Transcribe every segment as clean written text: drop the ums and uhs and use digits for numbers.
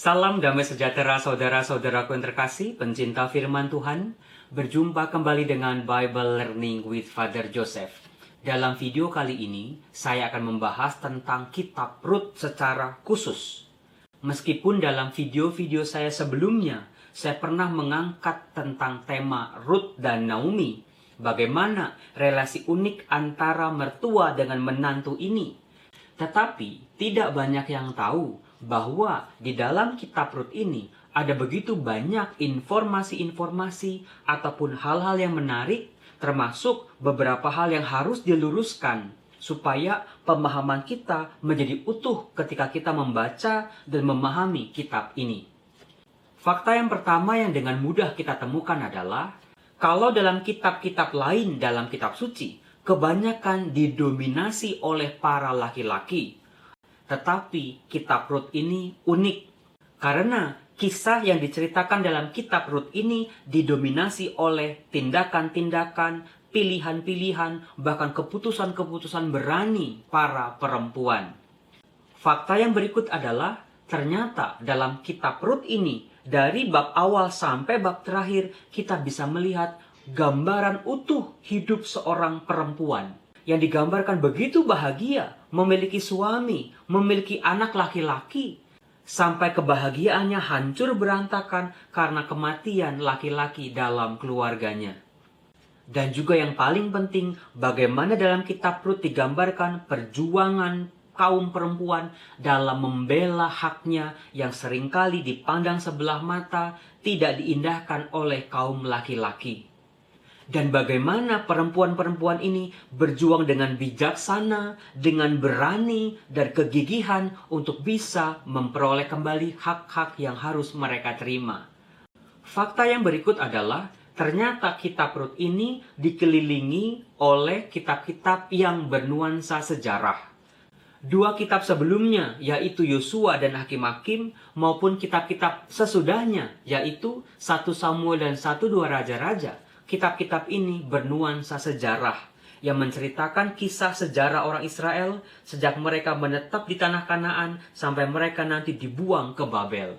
Salam damai sejahtera saudara-saudaraku yang terkasih, pencinta firman Tuhan. Berjumpa kembali dengan Bible Learning with Father Joseph. Dalam video kali ini, saya akan membahas tentang kitab Rut secara khusus. Meskipun dalam video-video saya sebelumnya, saya pernah mengangkat tentang tema Rut dan Naomi. Bagaimana relasi unik antara mertua dengan menantu ini. Tetapi tidak banyak yang tahu bahwa di dalam kitab Rut ini ada begitu banyak informasi-informasi ataupun hal-hal yang menarik, termasuk beberapa hal yang harus diluruskan supaya pemahaman kita menjadi utuh ketika kita membaca dan memahami kitab ini. Fakta yang pertama yang dengan mudah kita temukan adalah kalau dalam kitab-kitab lain dalam kitab suci, kebanyakan didominasi oleh para laki-laki. Tetapi kitab Rut ini unik. Karena kisah yang diceritakan dalam kitab Rut ini didominasi oleh tindakan-tindakan, pilihan-pilihan, bahkan keputusan-keputusan berani para perempuan. Fakta yang berikut adalah ternyata dalam kitab Rut ini, dari bab awal sampai bab terakhir, kita bisa melihat gambaran utuh hidup seorang perempuan yang digambarkan begitu bahagia, memiliki suami, memiliki anak laki-laki, sampai kebahagiaannya hancur berantakan karena kematian laki-laki dalam keluarganya. Dan juga yang paling penting, bagaimana dalam kitab Rut digambarkan perjuangan kaum perempuan dalam membela haknya yang seringkali dipandang sebelah mata, tidak diindahkan oleh kaum laki-laki. Dan bagaimana perempuan-perempuan ini berjuang dengan bijaksana, dengan berani, dan kegigihan untuk bisa memperoleh kembali hak-hak yang harus mereka terima. Fakta yang berikut adalah, ternyata kitab Rut ini dikelilingi oleh kitab-kitab yang bernuansa sejarah. Dua kitab sebelumnya, yaitu Yosua dan Hakim-Hakim, maupun kitab-kitab sesudahnya, yaitu 1 Samuel dan 1-2 Raja-Raja. Kitab-kitab ini bernuansa sejarah yang menceritakan kisah sejarah orang Israel sejak mereka menetap di tanah Kanaan sampai mereka nanti dibuang ke Babel.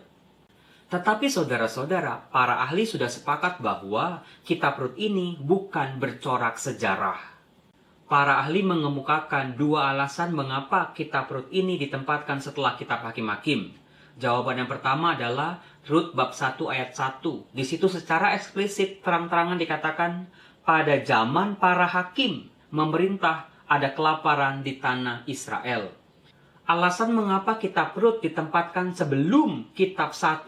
Tetapi saudara-saudara, para ahli sudah sepakat bahwa kitab Rut ini bukan bercorak sejarah. Para ahli mengemukakan dua alasan mengapa kitab Rut ini ditempatkan setelah kitab Hakim-Hakim. Jawaban yang pertama adalah Rut bab 1 ayat 1. Di situ secara eksplisit terang-terangan dikatakan, pada zaman para hakim memerintah ada kelaparan di tanah Israel. Alasan mengapa kitab Rut ditempatkan sebelum kitab 1-2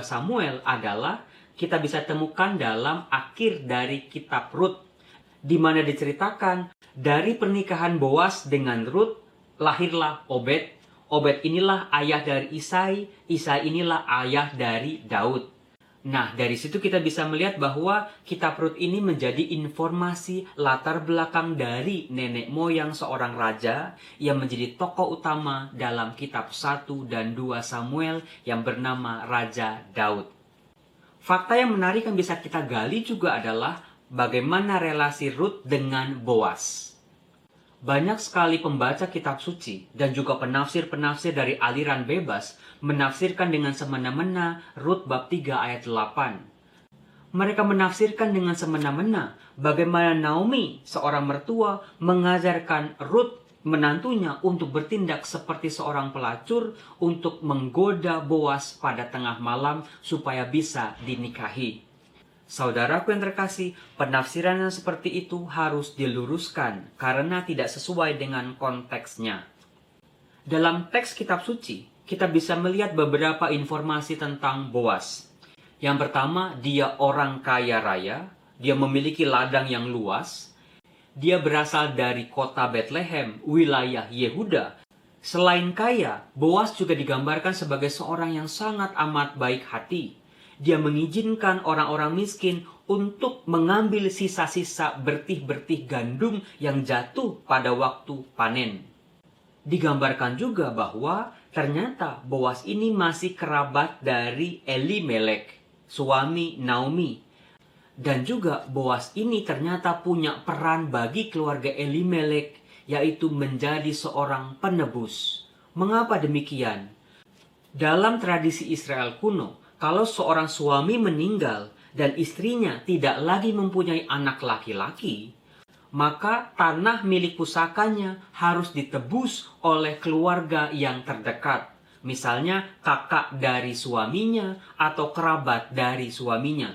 Samuel adalah kita bisa temukan dalam akhir dari kitab Rut, di mana diceritakan dari pernikahan Boas dengan Rut lahirlah Obed. Obed inilah ayah dari Isai, Isai inilah ayah dari Daud. Nah, dari situ kita bisa melihat bahwa kitab Rut ini menjadi informasi latar belakang dari nenek moyang seorang raja yang menjadi tokoh utama dalam kitab 1 dan 2 Samuel yang bernama Raja Daud. Fakta yang menarik yang bisa kita gali juga adalah bagaimana relasi Rut dengan Boas. Banyak sekali pembaca kitab suci dan juga penafsir-penafsir dari aliran bebas menafsirkan dengan semena-mena Rut bab 3 ayat 8. Mereka menafsirkan dengan semena-mena bagaimana Naomi, seorang mertua, mengajarkan Rut, menantunya, untuk bertindak seperti seorang pelacur untuk menggoda Boas pada tengah malam supaya bisa dinikahi. Saudaraku yang terkasih, penafsiran yang seperti itu harus diluruskan karena tidak sesuai dengan konteksnya. Dalam teks kitab suci, kita bisa melihat beberapa informasi tentang Boas. Yang pertama, dia orang kaya raya, dia memiliki ladang yang luas, dia berasal dari kota Bethlehem, wilayah Yehuda. Selain kaya, Boas juga digambarkan sebagai seorang yang sangat amat baik hati. Dia mengizinkan orang-orang miskin untuk mengambil sisa-sisa bertih-bertih gandum yang jatuh pada waktu panen. Digambarkan juga bahwa ternyata Boas ini masih kerabat dari Elimelek, suami Naomi. Dan juga Boas ini ternyata punya peran bagi keluarga Elimelek, yaitu menjadi seorang penebus. Mengapa demikian? Dalam tradisi Israel kuno, kalau seorang suami meninggal dan istrinya tidak lagi mempunyai anak laki-laki, maka tanah milik pusakanya harus ditebus oleh keluarga yang terdekat. Misalnya kakak dari suaminya atau kerabat dari suaminya.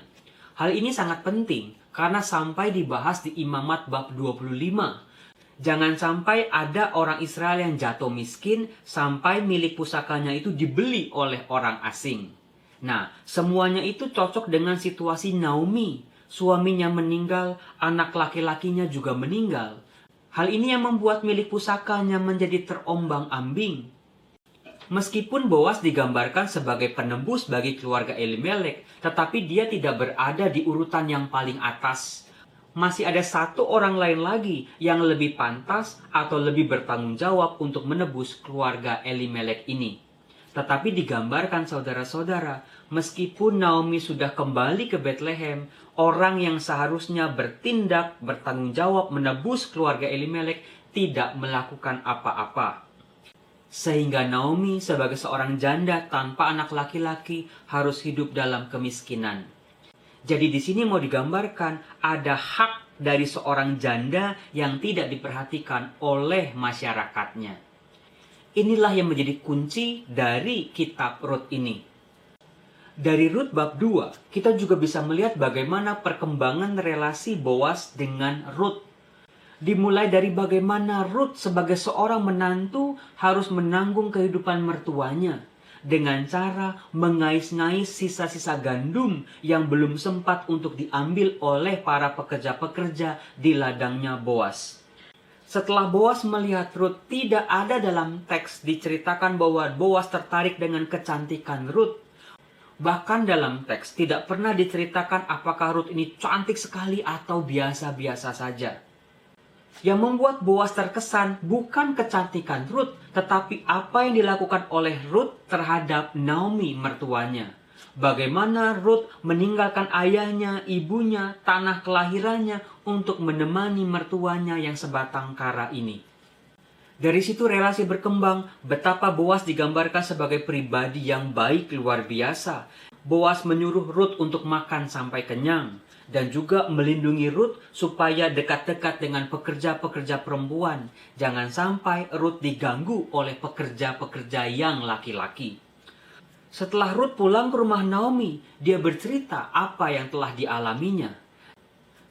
Hal ini sangat penting karena sampai dibahas di Imamat bab 25. Jangan sampai ada orang Israel yang jatuh miskin sampai milik pusakanya itu dibeli oleh orang asing. Nah, semuanya itu cocok dengan situasi Naomi. Suaminya meninggal, anak laki-lakinya juga meninggal. Hal ini yang membuat milik pusakanya menjadi terombang-ambing. Meskipun Boas digambarkan sebagai penembus bagi keluarga Elimelek, tetapi dia tidak berada di urutan yang paling atas. Masih ada satu orang lain lagi yang lebih pantas atau lebih bertanggung jawab untuk menebus keluarga Elimelek ini. Tetapi digambarkan saudara-saudara, meskipun Naomi sudah kembali ke Bethlehem, orang yang seharusnya bertindak bertanggung jawab menebus keluarga Elimelek tidak melakukan apa-apa. Sehingga Naomi sebagai seorang janda tanpa anak laki-laki harus hidup dalam kemiskinan. Jadi di sini mau digambarkan ada hak dari seorang janda yang tidak diperhatikan oleh masyarakatnya. Inilah yang menjadi kunci dari kitab Rut ini. Dari Rut bab 2, kita juga bisa melihat bagaimana perkembangan relasi Boas dengan Rut. Dimulai dari bagaimana Rut sebagai seorang menantu harus menanggung kehidupan mertuanya dengan cara mengais-ngais sisa-sisa gandum yang belum sempat untuk diambil oleh para pekerja-pekerja di ladangnya Boas. Setelah Boas melihat Rut, tidak ada dalam teks diceritakan bahwa Boas tertarik dengan kecantikan Rut. Bahkan dalam teks tidak pernah diceritakan apakah Rut ini cantik sekali atau biasa-biasa saja. Yang membuat Boas terkesan bukan kecantikan Rut, tetapi apa yang dilakukan oleh Rut terhadap Naomi mertuanya. Bagaimana Rut meninggalkan ayahnya, ibunya, tanah kelahirannya untuk menemani mertuanya yang sebatang kara ini. Dari situ relasi berkembang, betapa Boas digambarkan sebagai pribadi yang baik luar biasa. Boas menyuruh Rut untuk makan sampai kenyang. Dan juga melindungi Rut supaya dekat-dekat dengan pekerja-pekerja perempuan. Jangan sampai Rut diganggu oleh pekerja-pekerja yang laki-laki. Setelah Rut pulang ke rumah Naomi, dia bercerita apa yang telah dialaminya.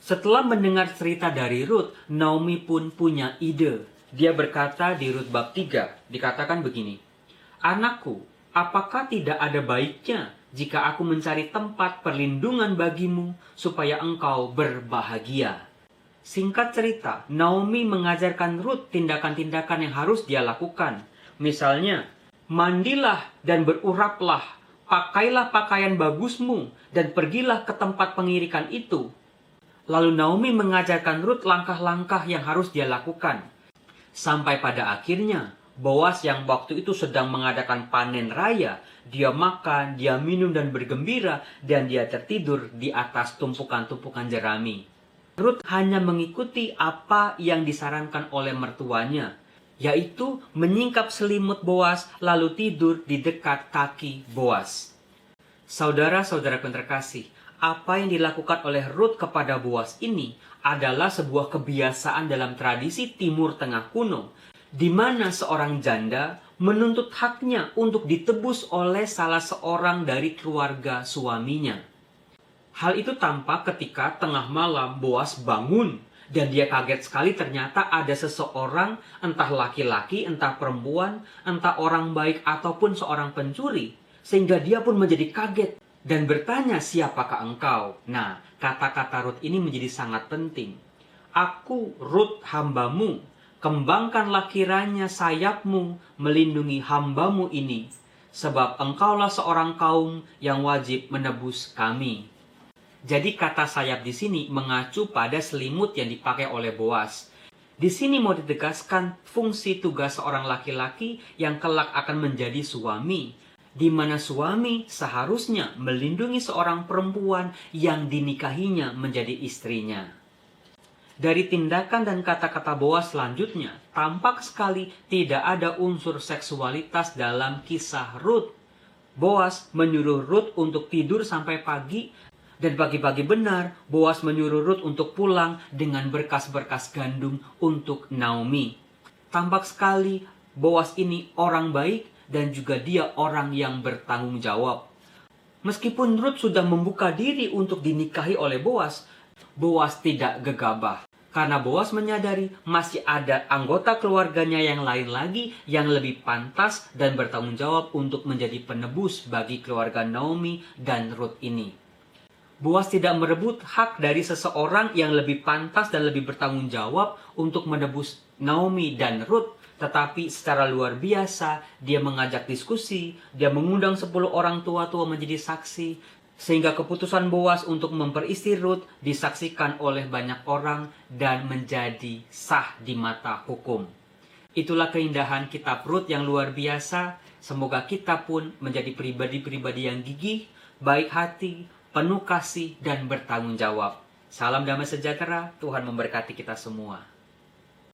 Setelah mendengar cerita dari Rut, Naomi pun punya ide. Dia berkata di Rut bab 3, dikatakan begini, "Anakku, apakah tidak ada baiknya jika aku mencari tempat perlindungan bagimu supaya engkau berbahagia?" Singkat cerita, Naomi mengajarkan Rut tindakan-tindakan yang harus dia lakukan. Misalnya, mandilah dan beruraplah, pakailah pakaian bagusmu, dan pergilah ke tempat pengirikan itu. Lalu Naomi mengajarkan Rut langkah-langkah yang harus dia lakukan. Sampai pada akhirnya, Boas yang waktu itu sedang mengadakan panen raya, dia makan, dia minum dan bergembira, dan dia tertidur di atas tumpukan-tumpukan jerami. Rut hanya mengikuti apa yang disarankan oleh mertuanya, yaitu menyingkap selimut Boas lalu tidur di dekat kaki Boas. Saudara-saudaraku yang terkasih, apa yang dilakukan oleh Rut kepada Boas ini adalah sebuah kebiasaan dalam tradisi Timur Tengah kuno, di mana seorang janda menuntut haknya untuk ditebus oleh salah seorang dari keluarga suaminya. Hal itu tampak ketika tengah malam Boas bangun dan dia kaget sekali ternyata ada seseorang, entah laki-laki, entah perempuan, entah orang baik ataupun seorang pencuri, sehingga dia pun menjadi kaget dan bertanya, "Siapakah engkau?" Nah, kata-kata Rut ini menjadi sangat penting. "Aku Rut hambamu, kembangkanlah kiranya sayapmu melindungi hambamu ini, sebab engkaulah seorang kaum yang wajib menebus kami." Jadi kata sayap di sini mengacu pada selimut yang dipakai oleh Boas. Di sini mau ditegaskan fungsi tugas seorang laki-laki yang kelak akan menjadi suami, di mana suami seharusnya melindungi seorang perempuan yang dinikahinya menjadi istrinya. Dari tindakan dan kata-kata Boas selanjutnya, tampak sekali tidak ada unsur seksualitas dalam kisah Rut. Boas menyuruh Rut untuk tidur sampai pagi, dan pagi-pagi benar Boas menyuruh Rut untuk pulang dengan berkas-berkas gandum untuk Naomi. Tampak sekali Boas ini orang baik dan juga dia orang yang bertanggung jawab. Meskipun Rut sudah membuka diri untuk dinikahi oleh Boas, Boas tidak gegabah. Karena Boas menyadari masih ada anggota keluarganya yang lain lagi yang lebih pantas dan bertanggung jawab untuk menjadi penebus bagi keluarga Naomi dan Rut ini. Boas tidak merebut hak dari seseorang yang lebih pantas dan lebih bertanggung jawab untuk menebus Naomi dan Rut, tetapi secara luar biasa dia mengajak diskusi, dia mengundang 10 orang tua-tua menjadi saksi, sehingga keputusan Boas untuk memperistri Rut disaksikan oleh banyak orang dan menjadi sah di mata hukum. Itulah keindahan kitab Rut yang luar biasa. Semoga kita pun menjadi pribadi-pribadi yang gigih, baik hati, penuh kasih, dan bertanggung jawab. Salam damai sejahtera, Tuhan memberkati kita semua.